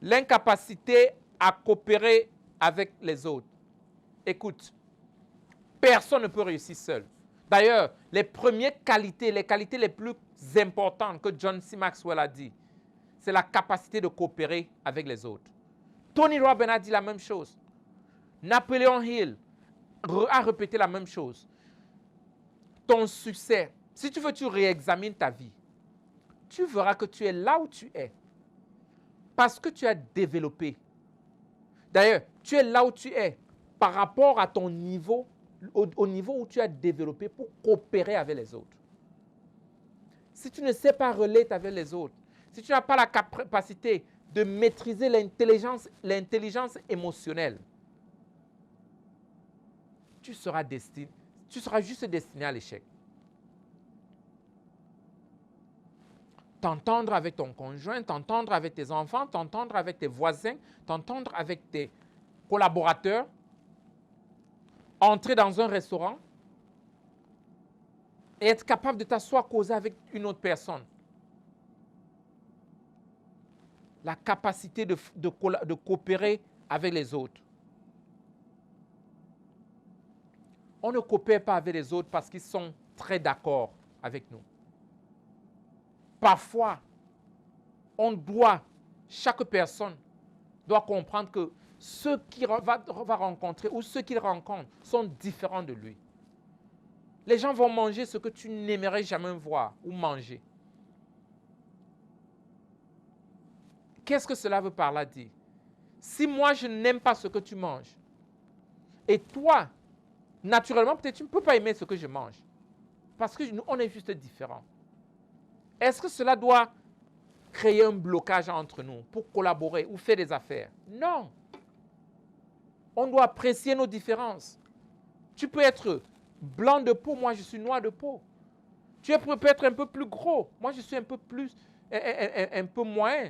L'incapacité à coopérer avec les autres. Écoute, personne ne peut réussir seul. D'ailleurs, les qualités les plus importantes que John C. Maxwell a dit, c'est la capacité de coopérer avec les autres. Tony Robbins a dit la même chose. Napoleon Hill a répété la même chose. Ton succès, si tu veux, tu réexamines ta vie. Tu verras que tu es là où tu es. Parce que tu as développé. D'ailleurs, tu es là où tu es par rapport à ton niveau, au niveau où tu as développé pour coopérer avec les autres. Si tu ne sais pas relayer avec les autres, si tu n'as pas la capacité de maîtriser l'intelligence émotionnelle, tu seras juste destiné à l'échec. T'entendre avec ton conjoint, t'entendre avec tes enfants, t'entendre avec tes voisins, t'entendre avec tes collaborateurs, entrer dans un restaurant et être capable de t'asseoir causer avec une autre personne. La capacité de coopérer avec les autres. On ne coopère pas avec les autres parce qu'ils sont très d'accord avec nous. Parfois, chaque personne doit comprendre que ceux qu'il va rencontrer ou ceux qu'il rencontre sont différents de lui. Les gens vont manger ce que tu n'aimerais jamais voir ou manger. Qu'est-ce que cela veut par là dire? Si moi, je n'aime pas ce que tu manges, et toi, naturellement, peut-être tu ne peux pas aimer ce que je mange, parce qu'on est juste différents. Est-ce que cela doit créer un blocage entre nous pour collaborer ou faire des affaires? Non. On doit apprécier nos différences. Tu peux être blanc de peau, moi je suis noir de peau. Tu peux être un peu plus gros, moi je suis un peu moins.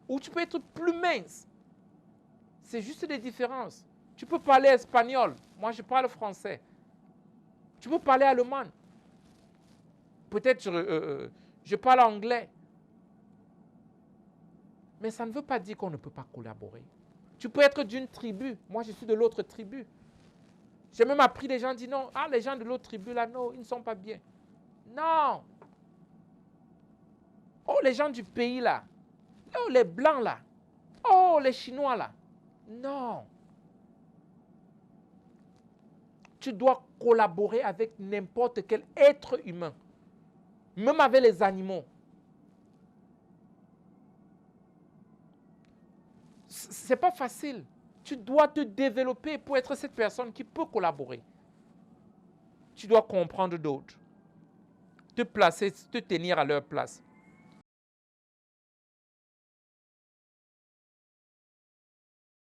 Ou tu peux être plus mince. C'est juste des différences. Tu peux parler espagnol, moi je parle français. Tu peux parler allemand. Peut-être je parle anglais. Mais ça ne veut pas dire qu'on ne peut pas collaborer. Tu peux être d'une tribu, moi je suis de l'autre tribu. J'ai même appris, les gens disent non, les gens de l'autre tribu là, non, ils ne sont pas bien. Non. Oh, les gens du pays là. Oh, les blancs là. Oh, les chinois là. Non. Tu dois collaborer avec n'importe quel être humain. Même avec les animaux. C'est pas facile. Tu dois te développer pour être cette personne qui peut collaborer. Tu dois comprendre d'autres. Te placer, te tenir à leur place.